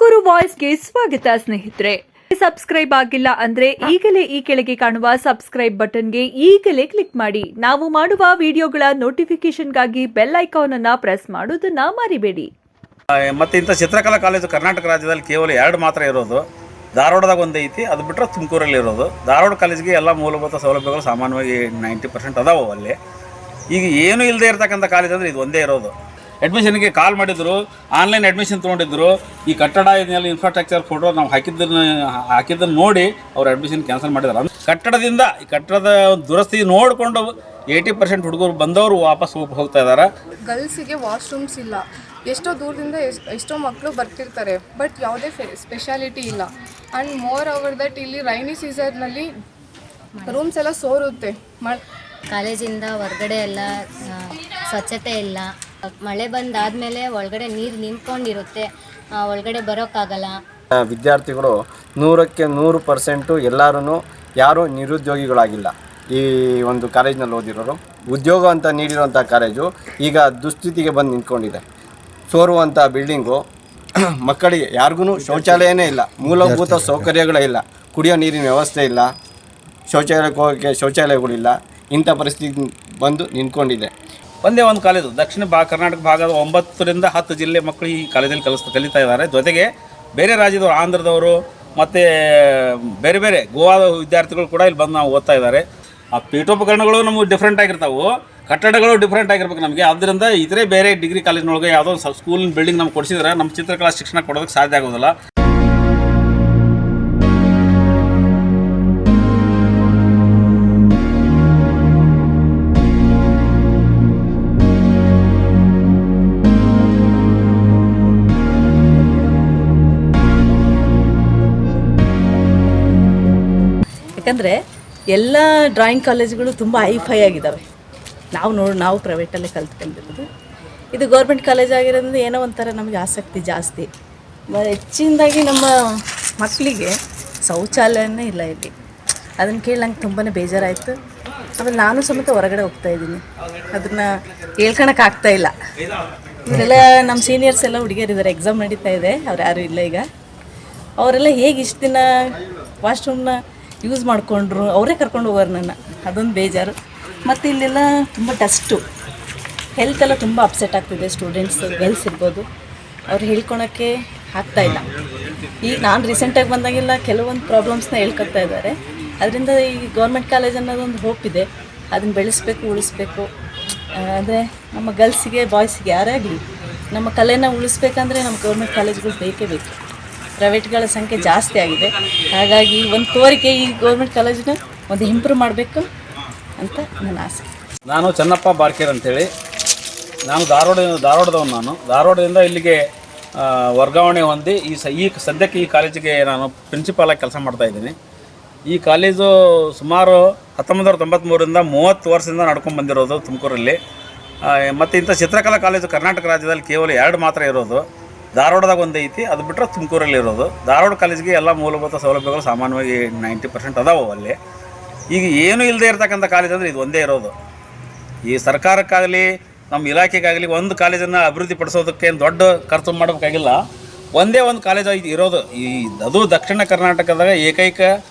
ತುಮಕೂರು ವಾಯ್ಸ್ಗೆ ಸ್ವಾಗತ ಸ್ನೇಹಿತರೆ. ಸಬ್ಸ್ಕ್ರೈಬ್ ಆಗಿಲ್ಲ ಅಂದ್ರೆ ಈಗಲೇ ಈ ಕೆಳಗೆ ಕಾಣುವ ಸಬ್ಸ್ಕ್ರೈಬ್ ಬಟನ್ಗೆ ಈಗಲೇ ಕ್ಲಿಕ್ ಮಾಡಿ. ನಾವು ಮಾಡುವ ವಿಡಿಯೋಗಳ ನೋಟಿಫಿಕೇಶನ್ಗಾಗಿ ಬೆಲ್ ಐಕಾನ್ ಅನ್ನು ಪ್ರೆಸ್ ಮಾಡೋದನ್ನ ಮರಿಬೇಡಿ. ಮತ್ತು ಇಂಥ ಚಿತ್ರಕಲಾ ಕಾಲೇಜು ಕರ್ನಾಟಕ ರಾಜ್ಯದಲ್ಲಿ ಕೇವಲ 2 ಮಾತ್ರ ಇರೋದು. ಧಾರವಾಡದಾಗ ಒಂದು ಐತಿ, ಅದು ಬಿಟ್ಟರೆ ತುಮಕೂರಲ್ಲಿ ಇರೋದು. ಧಾರವಾಡ ಕಾಲೇಜಿಗೆ ಎಲ್ಲ ಮೂಲಭೂತ ಸೌಲಭ್ಯಗಳು ಸಾಮಾನ್ಯವಾಗಿ 90% ಅದಾವೆ ಅಲ್ಲಿ. ಈಗ ಏನೂ ಇಲ್ಲದೆ ಇರತಕ್ಕಂಥ ಕಾಲೇಜ್ ಅಂದರೆ ಇದು ಒಂದೇ ಇರೋದು. ಅಡ್ಮಿಷನ್ಗೆ ಕಾಲ್ ಮಾಡಿದ್ರು, ಆನ್ಲೈನ್ ಅಡ್ಮಿಷನ್ ತೊಗೊಂಡಿದ್ರು. ಈ ಕಟ್ಟಡ ಇದನ್ನೆಲ್ಲ ಇನ್ಫ್ರಾಸ್ಟ್ರಕ್ಚರ್ ಫೋಟೋ ನಾವು ಹಾಕಿದ್ದನ್ನು ನೋಡಿ ಅವ್ರು ಅಡ್ಮಿಷನ್ ಕ್ಯಾನ್ಸಲ್ ಮಾಡಿದ್ದಾರೆ. ಕಟ್ಟಡದಿಂದ ಈ ಕಟ್ಟಡದ ದುರಸ್ತಿ ನೋಡಿಕೊಂಡು 80% ಹುಡುಗರು ಬಂದವರು ವಾಪಸ್ ಹೋಗ್ತಾ ಇದ್ದಾರೆ. ಗರ್ಲ್ಸಿಗೆ ವಾಶ್ರೂಮ್ಸ್ ಇಲ್ಲ. ಎಷ್ಟೋ ದೂರದಿಂದ ಎಷ್ಟೋ ಮಕ್ಕಳು ಬರ್ತಿರ್ತಾರೆ, ಬಟ್ ಯಾವುದೇ ಸ್ಪೆಷಾಲಿಟಿ ಇಲ್ಲ. ಆ್ಯಂಡ್ ಮೋರ್ ಓವರ್ ದಟ್ ಇಲ್ಲಿ ರೈನಿ ಸೀಸನ್ನಲ್ಲಿ ರೂಮ್ಸ್ ಎಲ್ಲ ಸೋರುತ್ತೆ. ಕಾಲೇಜಿಂದ ಹೊರಗಡೆ ಎಲ್ಲ ಸ್ವಚ್ಛತೆ ಇಲ್ಲ. ಮಳೆ ಬಂದಾದಮೇಲೆ ಒಳಗಡೆ ನೀರು ನಿಂತ್ಕೊಂಡಿರುತ್ತೆ, ಒಳಗಡೆ ಬರೋಕ್ಕಾಗಲ್ಲ. ವಿದ್ಯಾರ್ಥಿಗಳು 100ಕ್ಕೆ 100% ಎಲ್ಲರೂ ಯಾರೂ ನಿರುದ್ಯೋಗಿಗಳಾಗಿಲ್ಲ. ಈ ಒಂದು ಕಾಲೇಜಿನಲ್ಲಿ ಓದಿರೋರು ಉದ್ಯೋಗ ಅಂತ ನೀಡಿರುವಂಥ ಕಾಲೇಜು ಈಗ ದುಸ್ಥಿತಿಗೆ ಬಂದು ನಿಂತ್ಕೊಂಡಿದೆ. ಸೋರುವಂಥ ಬಿಲ್ಡಿಂಗು, ಮಕ್ಕಳಿಗೆ ಯಾರಿಗೂ ಶೌಚಾಲಯನೇ ಇಲ್ಲ, ಮೂಲಭೂತ ಸೌಕರ್ಯಗಳೇ ಇಲ್ಲ, ಕುಡಿಯೋ ನೀರಿನ ವ್ಯವಸ್ಥೆ ಇಲ್ಲ, ಶೌಚಾಲಯಕ್ಕೆ ಹೋಗೋಕ್ಕೆ ಶೌಚಾಲಯಗಳಿಲ್ಲ. ಇಂಥ ಪರಿಸ್ಥಿತಿ ಬಂದು ನಿಂತ್ಕೊಂಡಿದೆ. ಒಂದೇ ಒಂದು ಕಾಲೇಜು ದಕ್ಷಿಣ ಕರ್ನಾಟಕ ಭಾಗದ 9 ರಿಂದ 10 ಜಿಲ್ಲೆ ಮಕ್ಕಳು ಈ ಕಾಲೇಜಲ್ಲಿ ಕಲಿತಾ ಇದ್ದಾರೆ. ಜೊತೆಗೆ ಬೇರೆ ರಾಜ್ಯದವರು, ಆಂಧ್ರದವರು ಮತ್ತು ಬೇರೆ ಬೇರೆ ಗೋವಾದ ವಿದ್ಯಾರ್ಥಿಗಳು ಕೂಡ ಇಲ್ಲಿ ಬಂದು ನಾವು ಓದ್ತಾ ಇದ್ದಾರೆ. ಆ ಪೀಠೋಪಕರಣಗಳು ನಮಗೆ ಡಿಫ್ರೆಂಟ್ ಆಗಿರ್ತಾವೆ, ಕಟ್ಟಡಗಳು ಡಿಫ್ರೆಂಟ್ ಆಗಿರ್ಬೇಕು ನಮಗೆ. ಆದ್ದರಿಂದ ಇತರೆ ಬೇರೆ ಡಿಗ್ರಿ ಕಾಲೇಜಿನೊಳಗೆ ಯಾವುದೋ ಒಂದು ಸ್ಕೂಲಿನ ಬಿಲ್ಡಿಂಗ್ ನಮ್ಗೆ ಕೊಡಿಸಿದ್ರೆ ನಮ್ಮ ಚಿತ್ರಕಲಾ ಶಿಕ್ಷಣ ಕೊಡೋದಕ್ಕೆ ಸಾಧ್ಯ ಆಗೋದಿಲ್ಲ. ಯಾಕಂದರೆ ಎಲ್ಲ ಡ್ರಾಯಿಂಗ್ ಕಾಲೇಜುಗಳು ತುಂಬ ಹೈಫೈ ಆಗಿದ್ದಾವೆ. ನಾವು ಪ್ರೈವೇಟಲ್ಲೇ ಕಲ್ತ್ಕೊಂಡಿರೋದು. ಇದು ಗೌರ್ಮೆಂಟ್ ಕಾಲೇಜ್ ಆಗಿರೋದ್ರಿಂದ ಏನೋ ಒಂಥರ ನಮಗೆ ಆಸಕ್ತಿ ಜಾಸ್ತಿ. ಹೆಚ್ಚಿನದಾಗಿ ನಮ್ಮ ಮಕ್ಕಳಿಗೆ ಶೌಚಾಲಯನೇ ಇಲ್ಲ ಇಲ್ಲಿ. ಅದನ್ನು ಕೇಳಿ ನಂಗೆ ತುಂಬಾ ಬೇಜಾರಾಯಿತು. ಆಮೇಲೆ ನಾನು ಸಮೇತ ಹೊರಗಡೆ ಹೋಗ್ತಾಯಿದ್ದೀನಿ, ಅದನ್ನು ಹೇಳ್ಕೊಳಕ್ಕಾಗ್ತಾಯಿಲ್ಲ. ಇವರೆಲ್ಲ ನಮ್ಮ ಸೀನಿಯರ್ಸ್ ಎಲ್ಲ ಹುಡುಗಿಯರಿದ್ದಾರೆ, ಎಕ್ಸಾಮ್ ನಡೀತಾ ಇದೆ, ಅವ್ರು ಯಾರೂ ಇಲ್ಲ ಈಗ. ಅವರೆಲ್ಲ ಹೇಗೆ ಇಷ್ಟು ದಿನ ವಾಶ್ರೂಮ್ನ ಯೂಸ್ ಮಾಡಿಕೊಂಡ್ರು, ಅವರೇ ಕರ್ಕೊಂಡು ಹೋಗೋರು ನನ್ನ. ಅದೊಂದು ಬೇಜಾರು. ಮತ್ತು ಇಲ್ಲೆಲ್ಲ ತುಂಬ ಡಸ್ಟು, ಹೆಲ್ತೆಲ್ಲ ತುಂಬ ಅಪ್ಸೆಟ್ ಆಗ್ತಿದೆ. ಸ್ಟೂಡೆಂಟ್ಸ್ ಗರ್ಲ್ಸ್ ಇರ್ಬೋದು, ಅವ್ರು ಹೇಳ್ಕೊಳಕ್ಕೆ ಆಗ್ತಾಯಿಲ್ಲ. ಈಗ ನಾನು ರೀಸೆಂಟಾಗಿ ಬಂದಾಗೆಲ್ಲ ಕೆಲವೊಂದು ಪ್ರಾಬ್ಲಮ್ಸ್ನ ಹೇಳ್ಕೊತಾ ಇದ್ದಾರೆ. ಅದರಿಂದ ಈ ಗೌರ್ಮೆಂಟ್ ಕಾಲೇಜ್ ಅನ್ನೋದೊಂದು ಹೋಪ್ ಇದೆ, ಅದನ್ನು ಬೆಳೆಸಬೇಕು, ಉಳಿಸ್ಬೇಕು. ಅಂದರೆ ನಮ್ಮ ಗರ್ಲ್ಸಿಗೆ ಬಾಯ್ಸಿಗೆ ಯಾರೇ ಆಗಲಿ ನಮ್ಮ ಕಲೆನ ಉಳಿಸ್ಬೇಕಂದ್ರೆ ನಮ್ಮ ಗೌರ್ಮೆಂಟ್ ಕಾಲೇಜ್ಗಳು ಬೇಕೇ ಬೇಕು. ಪ್ರೈವೇಟ್ಗಳ ಸಂಖ್ಯೆ ಜಾಸ್ತಿ ಆಗಿದೆ. ಹಾಗಾಗಿ ಒಂದು ಕೋರಿಕೆ, ಈ ಗೌರ್ಮೆಂಟ್ ಕಾಲೇಜನ್ನ ಒಂದು ಇಂಪ್ರೂವ್ ಮಾಡಬೇಕು ಅಂತ ನನ್ನ ಆಸೆ. ನಾನು ಚನ್ನಪ್ಪ ಬಾರ್ಕೇರ್ ಅಂತೇಳಿ, ನಾನು ಧಾರವಾಡದವನು. ಧಾರವಾಡದಿಂದ ಇಲ್ಲಿಗೆ ವರ್ಗಾವಣೆ ಹೊಂದಿ ಈ ಸದ್ಯಕ್ಕೆ ಈ ಕಾಲೇಜಿಗೆ ನಾನು ಪ್ರಿನ್ಸಿಪಾಲಾಗಿ ಕೆಲಸ ಮಾಡ್ತಾಯಿದ್ದೀನಿ. ಈ ಕಾಲೇಜು ಸುಮಾರು 1993ರಿಂದ 30 ವರ್ಷದಿಂದ ನಡ್ಕೊಂಡು ಬಂದಿರೋದು ತುಮಕೂರಲ್ಲಿ. ಮತ್ತು ಇಂಥ ಚಿತ್ರಕಲಾ ಕಾಲೇಜು ಕರ್ನಾಟಕ ರಾಜ್ಯದಲ್ಲಿ ಕೇವಲ 2 ಮಾತ್ರ ಇರೋದು. ಧಾರವಾಡದಾಗ ಒಂದು ಐತಿ, ಅದು ಬಿಟ್ಟರೆ ತುಮಕೂರಲ್ಲಿ ಇರೋದು. ಧಾರವಾಡ ಕಾಲೇಜಿಗೆ ಎಲ್ಲ ಮೂಲಭೂತ ಸೌಲಭ್ಯಗಳು ಸಾಮಾನ್ಯವಾಗಿ 90% ಅದಾವೆ ಅಲ್ಲಿ. ಈಗ ಏನೂ ಇಲ್ಲದೆ ಇರತಕ್ಕಂಥ ಕಾಲೇಜ್ ಅಂದರೆ ಇದು ಒಂದೇ ಇರೋದು. ಈ ಸರ್ಕಾರಕ್ಕಾಗಲಿ ನಮ್ಮ ಇಲಾಖೆಗಾಗಲಿ ಒಂದು ಕಾಲೇಜನ್ನು ಅಭಿವೃದ್ಧಿ ಪಡಿಸೋದಕ್ಕೆ ದೊಡ್ಡ ಖರ್ಚು ಮಾಡಬೇಕಾಗಿಲ್ಲ. ಒಂದೇ ಒಂದು ಕಾಲೇಜ್ ಇರೋದು. ಅದು ದಕ್ಷಿಣ ಕರ್ನಾಟಕದಾಗ ಏಕೈಕ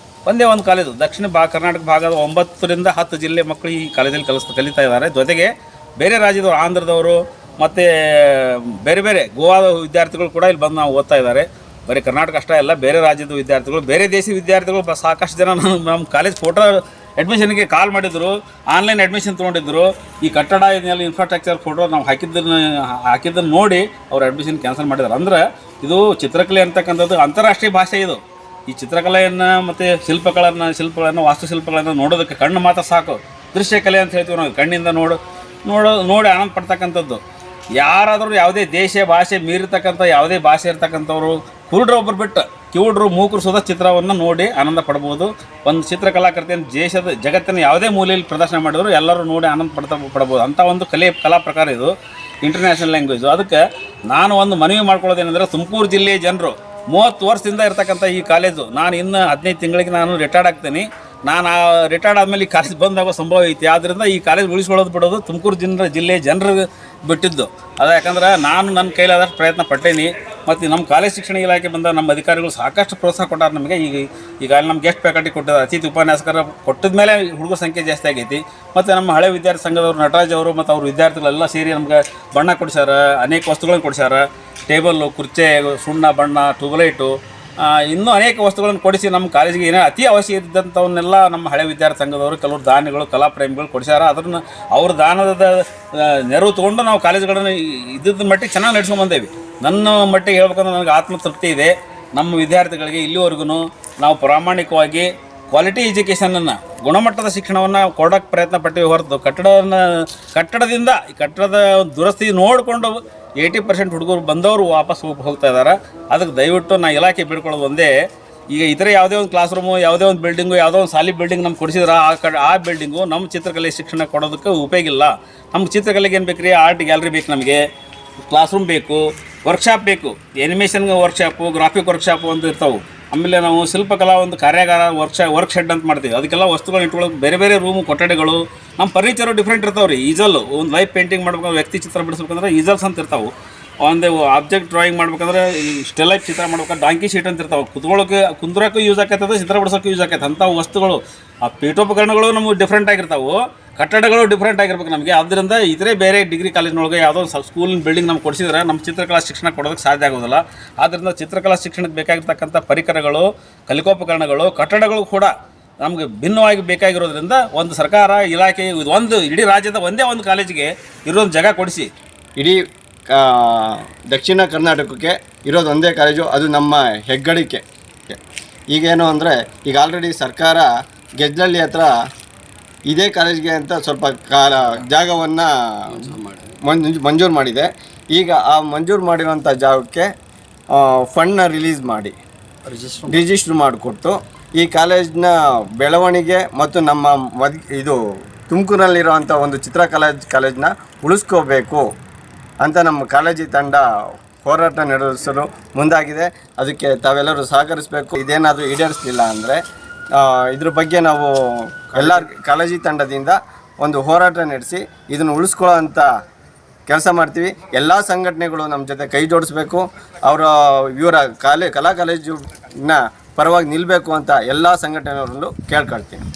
ಒಂದೇ ಒಂದು ಕಾಲೇಜು. ದಕ್ಷಿಣ ಕರ್ನಾಟಕ ಭಾಗದ 9 ರಿಂದ 10 ಜಿಲ್ಲೆ ಮಕ್ಕಳು ಈ ಕಾಲೇಜಲ್ಲಿ ಕಲಿತಾ ಇದ್ದಾರೆ. ಜೊತೆಗೆ ಬೇರೆ ರಾಜ್ಯದವರು, ಆಂಧ್ರದವರು ಮತ್ತು ಬೇರೆ ಬೇರೆ ಗೋವಾದ ವಿದ್ಯಾರ್ಥಿಗಳು ಕೂಡ ಇಲ್ಲಿ ಬಂದು ನಾವು ಓದ್ತಾ ಇದ್ದಾರೆ. ಬರೀ ಕರ್ನಾಟಕ ಅಷ್ಟೇ ಅಲ್ಲ, ಬೇರೆ ರಾಜ್ಯದ ವಿದ್ಯಾರ್ಥಿಗಳು, ಬೇರೆ ದೇಶಿ ವಿದ್ಯಾರ್ಥಿಗಳು ಸಾಕಷ್ಟು ಜನ ನಮ್ಮ ಕಾಲೇಜ್ ಫೋಟೋ ಅಡ್ಮಿಷನ್ಗೆ ಕಾಲ್ ಮಾಡಿದ್ರು, ಆನ್ಲೈನ್ ಅಡ್ಮಿಷನ್ ತೊಗೊಂಡಿದ್ರು. ಈ ಕಟ್ಟಡ ಇದನ್ನೆಲ್ಲ ಇನ್ಫ್ರಾಸ್ಟ್ರಕ್ಚರ್ ಫೋಟೋ ನಾವು ಹಾಕಿದ್ದನ್ನು ನೋಡಿ ಅವ್ರು ಅಡ್ಮಿಷನ್ ಕ್ಯಾನ್ಸಲ್ ಮಾಡಿದ್ದಾರೆ. ಅಂದರೆ ಇದು ಚಿತ್ರಕಲೆ ಅಂತಕ್ಕಂಥದ್ದು ಅಂತಾರಾಷ್ಟ್ರೀಯ ಭಾಷೆ. ಇದು ಈ ಚಿತ್ರಕಲೆಯನ್ನು ಮತ್ತು ಶಿಲ್ಪಗಳನ್ನು ವಾಸ್ತುಶಿಲ್ಪಗಳನ್ನು ನೋಡೋದಕ್ಕೆ ಕಣ್ಣು ಮಾತ್ರ ಸಾಕು. ದೃಶ್ಯಕಲೆ ಅಂತ ಹೇಳ್ತೀವಿ ನಾವು. ಕಣ್ಣಿಂದ ನೋಡಿ ಆನಂದ ಪಡ್ತಕ್ಕಂಥದ್ದು. ಯಾರಾದರೂ ಯಾವುದೇ ದೇಶ ಭಾಷೆ ಮೀರಿರ್ತಕ್ಕಂಥ ಯಾವುದೇ ಭಾಷೆ ಇರ್ತಕ್ಕಂಥವ್ರು, ಕುರುಡ್ರು ಒಬ್ಬರು ಬಿಟ್ಟು ಕಿವುಡ್ರು ಮೂಕರು ಸುದ ಚಿತ್ರವನ್ನು ನೋಡಿ ಆನಂದ ಪಡ್ಬೋದು. ಒಂದು ಚಿತ್ರಕಲಾಕೃತಿಯನ್ನು ಜಗತ್ತಿನ ಯಾವುದೇ ಮೂಲೆಯಲ್ಲಿ ಪ್ರದರ್ಶನ ಮಾಡಿದ್ರು ಎಲ್ಲರೂ ನೋಡಿ ಆನಂದ ಪಡ್ಬೋದು. ಅಂಥ ಒಂದು ಕಲಾ ಪ್ರಕಾರ ಇದು, ಇಂಟರ್ನ್ಯಾಷನಲ್ ಲ್ಯಾಂಗ್ವೇಜು. ಅದಕ್ಕೆ ನಾನು ಒಂದು ಮನವಿ ಮಾಡ್ಕೊಳ್ಳೋದೇನೆಂದರೆ, ತುಮಕೂರು ಜಿಲ್ಲೆಯ ಜನರು 30 ವರ್ಷದಿಂದ ಇರ್ತಕ್ಕಂಥ ಈ ಕಾಲೇಜು, ನಾನು ಇನ್ನು 15 ತಿಂಗಳಿಗೆ ನಾನು ರಿಟೈರ್ಡ್ ಆಗ್ತೀನಿ. ನಾನು ರಿಟೈರ್ಡ್ ಆದಮೇಲೆ ಈ ಕಾಲೇಜ್ ಬಂದಾಗೋ ಸಂಭವ ಐತಿ. ಆದ್ದರಿಂದ ಈ ಕಾಲೇಜ್ ಉಳಿಸ್ಕೊಳ್ಳೋದು ಬಿಡೋದು ತುಮಕೂರು ಜಿಲ್ಲೆ ಜನರಿಗೆ ಬಿಟ್ಟಿದ್ದು ಅದು. ಯಾಕಂದ್ರೆ ನಾನು ನನ್ನ ಕೈಲಾದಷ್ಟು ಪ್ರಯತ್ನ ಪಟ್ಟೇನಿ. ಮತ್ತು ನಮ್ಮ ಕಾಲೇಜ್ ಶಿಕ್ಷಣ ಇಲಾಖೆ ಬಂದ ನಮ್ಮ ಅಧಿಕಾರಿಗಳು ಸಾಕಷ್ಟು ಪ್ರೋತ್ಸಾಹ ಕೊಟ್ಟಾರೆ ನಮಗೆ. ಈಗ ನಮ್ಗೆ ಗೆಸ್ಟ್ ಫ್ಯಾಕಲ್ಟಿ ಕೊಟ್ಟಿದ್ದಾರೆ, ಅತಿಥಿ ಉಪನ್ಯಾಸಕರ ಕೊಟ್ಟಿದ ಮೇಲೆ ಹುಡುಗರ ಸಂಖ್ಯೆ ಜಾಸ್ತಿ ಆಗೈತಿ. ಮತ್ತು ನಮ್ಮ ಹಳೆ ವಿದ್ಯಾರ್ಥಿ ಸಂಘದವರು ನಟರಾಜ್ ಅವರು ಮತ್ತು ಅವ್ರ ವಿದ್ಯಾರ್ಥಿಗಳೆಲ್ಲ ಸೇರಿ ನಮ್ಗೆ ಬಣ್ಣ ಕೊಡ್ಸ್ಯಾರ, ಅನೇಕ ವಸ್ತುಗಳನ್ನು ಕೊಡ್ಸ್ಯಾರ. ಟೇಬಲ್ಲು, ಕುರ್ಚೆ, ಸುಣ್ಣ, ಬಣ್ಣ, ಟ್ಯೂಬ್ಲೈಟು, ಇನ್ನೂ ಅನೇಕ ವಸ್ತುಗಳನ್ನು ಕೊಡಿಸಿ ನಮ್ಮ ಕಾಲೇಜಿಗೆ ಏನೇ ಅತಿ ಅವಶ್ಯ ಇದ್ದಂಥವನ್ನೆಲ್ಲ ನಮ್ಮ ಹಳೆ ವಿದ್ಯಾರ್ಥಿ ಸಂಘದವರು ಕೆಲವರು ದಾನಿಗಳು, ಕಲಾಪ್ರೇಮಿಗಳು ಕೊಡಿಸ್ಯಾರ. ಅದನ್ನು ಅವ್ರ ದಾನದ ನೆರವು ತೊಗೊಂಡು ನಾವು ಕಾಲೇಜುಗಳನ್ನು ಇದ್ದಿದ್ದ ಮಟ್ಟಿಗೆ ಚೆನ್ನಾಗಿ ನಡೆಸ್ಕೊಂಡು ಬಂದೇವಿ. ನನ್ನ ಮಟ್ಟಿಗೆ ಹೇಳ್ಬೇಕಂದ್ರೆ ನನಗೆ ಆತ್ಮತೃಪ್ತಿ ಇದೆ. ನಮ್ಮ ವಿದ್ಯಾರ್ಥಿಗಳಿಗೆ ಇಲ್ಲಿವರೆಗೂ ನಾವು ಪ್ರಾಮಾಣಿಕವಾಗಿ ಕ್ವಾಲಿಟಿ ಎಜುಕೇಷನನ್ನು, ಗುಣಮಟ್ಟದ ಶಿಕ್ಷಣವನ್ನು ಕೊಡೋಕ್ಕೆ ಪ್ರಯತ್ನ ಪಟ್ಟಿವಿ ಹೊರತು ಕಟ್ಟಡದಿಂದ ಕಟ್ಟಡದ ದುರಸ್ತಿ ನೋಡಿಕೊಂಡು 80% ಹುಡುಗರು ಬಂದವರು ವಾಪಸ್ ಹೋಗ್ತಾ ಇದ್ದಾರೆ. ಅದಕ್ಕೆ ದಯವಿಟ್ಟು ನಾ ಇಲಾಖೆ ಬಿಡ್ಕೊಳ್ಳೋದು ಒಂದೇ, ಈಗ ಇತರೆ ಯಾವುದೇ ಒಂದು ಕ್ಲಾಸ್ ರೂಮು, ಯಾವುದೇ ಒಂದು ಬಿಲ್ಡಿಂಗು, ಯಾವುದೋ ಒಂದು ಸಾಲಿ ಬಿಲ್ಡಿಂಗ್ ನಮ್ಗೆ ಕೊಡಿಸಿದ್ರೆ ಆ ಬಿಲ್ಡಿಂಗು ನಮ್ಮ ಚಿತ್ರಕಲೆ ಶಿಕ್ಷಣ ಕೊಡೋದಕ್ಕೆ ಉಪಯೋಗ ಇಲ್ಲ. ನಮ್ಗೆ ಚಿತ್ರಕಲೆಗೆ ಏನು ಬೇಕು ರೀ? ಆರ್ಟ್ ಗ್ಯಾಲರಿ ಬೇಕು, ನಮಗೆ ಕ್ಲಾಸ್ ರೂಮ್ ಬೇಕು, ವರ್ಕ್ಶಾಪ್ ಬೇಕು, ಎನಿಮೇಷನ್ ವರ್ಕ್ಶಾಪು, ಗ್ರಾಫಿಕ್ ವರ್ಕ್ಶಾಪು ಅಂತ ಇರ್ತಾವೆ. ಆಮೇಲೆ ನಾವು ಶಿಲ್ಪಕಲಾ ಒಂದು ಕಾರ್ಯಾಗಾರ ವರ್ಕ್ ಶೆಡ್ ಅಂತ ಮಾಡ್ತೀವಿ. ಅದಕ್ಕೆಲ್ಲ ವಸ್ತುಗಳು ಇಟ್ಕೊಳ್ಳೋಕೆ ಬೇರೆ ಬೇರೆ ರೂಮು, ಕೊಠಡಿಗಳು. ನಮ್ಮ ಫರ್ನಿಚರು ಡಿಫ್ರೆಂಟ್ ಇರ್ತಾವೆ ರೀ. ಈಜಲ್ಲು ಒಂದು ಲೈಫ್ ಪೇಂಟಿಂಗ್ ಮಾಡ್ಬೇಕಂದ್ರೆ, ವ್ಯಕ್ತಿ ಚಿತ್ರ ಬಿಡಿಸ್ಬೇಕಂದ್ರೆ ಈಜಲ್ಸ್ ಅಂತ ಇರ್ತಾವೆ. ಒಂದು ಆಬ್ಜೆಕ್ಟ್ ಡ್ರಾಯಿಂಗ್ ಮಾಡ್ಬೇಕಂದ್ರೆ ಸ್ಟೆಲೈಫ್ ಚಿತ್ರ ಮಾಡ್ಬೇಕಂದ್ರೆ ಡಾಂಕಿ ಶೀಟ್ ಅಂತ ಇರ್ತಾವೆ. ಕುಂದ್ರೋಕ್ಕೂ ಯೂಸ್ ಆಕೈತದ, ಚಿತ್ರ ಬಿಡಿಸೋಕ್ಕೂ ಯೂಸ್ ಆಕೈತೆ. ಅಂಥ ವಸ್ತುಗಳು, ಆ ಪೀಠೋಪಕರಣಗಳು ನಮಗೆ ಡಿಫ್ರೆಂಟ್ ಆಗಿರ್ತಾವೆ, ಕಟ್ಟಡಗಳು ಡಿಫ್ರೆಂಟ್ ಆಗಿರ್ಬೇಕು ನಮಗೆ. ಆದ್ದರಿಂದ ಇತರೆ ಬೇರೆ ಡಿಗ್ರಿ ಕಾಲೇಜ್ನೊಳಗೆ ಯಾವುದೋ ಸ್ಕೂಲಿನ ಬಿಲ್ಡಿಂಗ್ ನಮ್ಗೆ ಕೊಡಿಸಿದ್ರೆ ನಮ್ಮ ಚಿತ್ರಕಲಾ ಶಿಕ್ಷಣ ಕೊಡೋದಕ್ಕೆ ಸಾಧ್ಯ ಆಗೋದಿಲ್ಲ. ಆದ್ದರಿಂದ ಚಿತ್ರಕಲಾ ಶಿಕ್ಷಣಕ್ಕೆ ಬೇಕಾಗಿರ್ತಕ್ಕಂಥ ಪರಿಕರಗಳು, ಕಲಿಕೋಪಕರಣಗಳು, ಕಟ್ಟಡಗಳು ಕೂಡ ನಮಗೆ ಭಿನ್ನವಾಗಿ ಬೇಕಾಗಿರೋದ್ರಿಂದ ಒಂದು ಸರ್ಕಾರ ಇಲಾಖೆ ಒಂದು ಇಡೀ ರಾಜ್ಯದ ಒಂದೇ ಒಂದು ಕಾಲೇಜಿಗೆ ಇರೋದು ಜಾಗ ಕೊಡಿಸಿ. ಇಡೀ ದಕ್ಷಿಣ ಕರ್ನಾಟಕಕ್ಕೆ ಇರೋದು ಒಂದೇ ಕಾಲೇಜು, ಅದು ನಮ್ಮ ಹೆಗ್ಗಳಿಕೆ. ಈಗೇನು ಅಂದರೆ ಈಗ ಆಲ್ರೆಡಿ ಸರ್ಕಾರ ಗೆಜ್ಜಳ್ಳಿ ಹತ್ರ ಇದೇ ಕಾಲೇಜ್ಗೆ ಅಂತ ಸ್ವಲ್ಪ ಜಾಗವನ್ನು ಮಂಜೂರು ಮಾಡಿದೆ. ಈಗ ಆ ಮಂಜೂರು ಮಾಡಿರೋಂಥ ಜಾಗಕ್ಕೆ ಫಂಡ್ನ ರಿಲೀಸ್ ಮಾಡಿ ರಿಜಿಸ್ಟ್ರ್ ಮಾಡಿಕೊಟ್ಟು ಈ ಕಾಲೇಜ್ನ ಬೆಳವಣಿಗೆ ಮತ್ತು ನಮ್ಮ ಇದು ತುಮಕೂರಿನಲ್ಲಿರುವಂಥ ಒಂದು ಕಾಲೇಜ್ನ ಉಳಿಸ್ಕೋಬೇಕು ಅಂತ ನಮ್ಮ ಕಾಲೇಜಿ ತಂಡ ಹೋರಾಟ ನಡೆಸಲು ಮುಂದಾಗಿದೆ. ಅದಕ್ಕೆ ತಾವೆಲ್ಲರೂ ಸಹಕರಿಸಬೇಕು. ಇದೇನಾದರೂ ಈಡೇರಿಸಲಿಲ್ಲ ಅಂದರೆ ಇದ್ರ ಬಗ್ಗೆ ನಾವು ಎಲ್ಲ ಕಾಲೇಜಿ ತಂಡದಿಂದ ಒಂದು ಹೋರಾಟ ನಡೆಸಿ ಇದನ್ನು ಉಳಿಸ್ಕೊಳ್ಳೋ ಅಂಥ ಕೆಲಸ ಮಾಡ್ತೀವಿ. ಎಲ್ಲ ಸಂಘಟನೆಗಳು ನಮ್ಮ ಜೊತೆ ಕೈ ಜೋಡಿಸ್ಬೇಕು. ಇವರ ಕಲಾ ಕಾಲೇಜಿನ ಪರವಾಗಿ ನಿಲ್ಲಬೇಕು ಅಂತ ಎಲ್ಲ ಸಂಘಟನೆಯವರಲ್ಲೂ ಕೇಳ್ಕೊಳ್ತೀನಿ.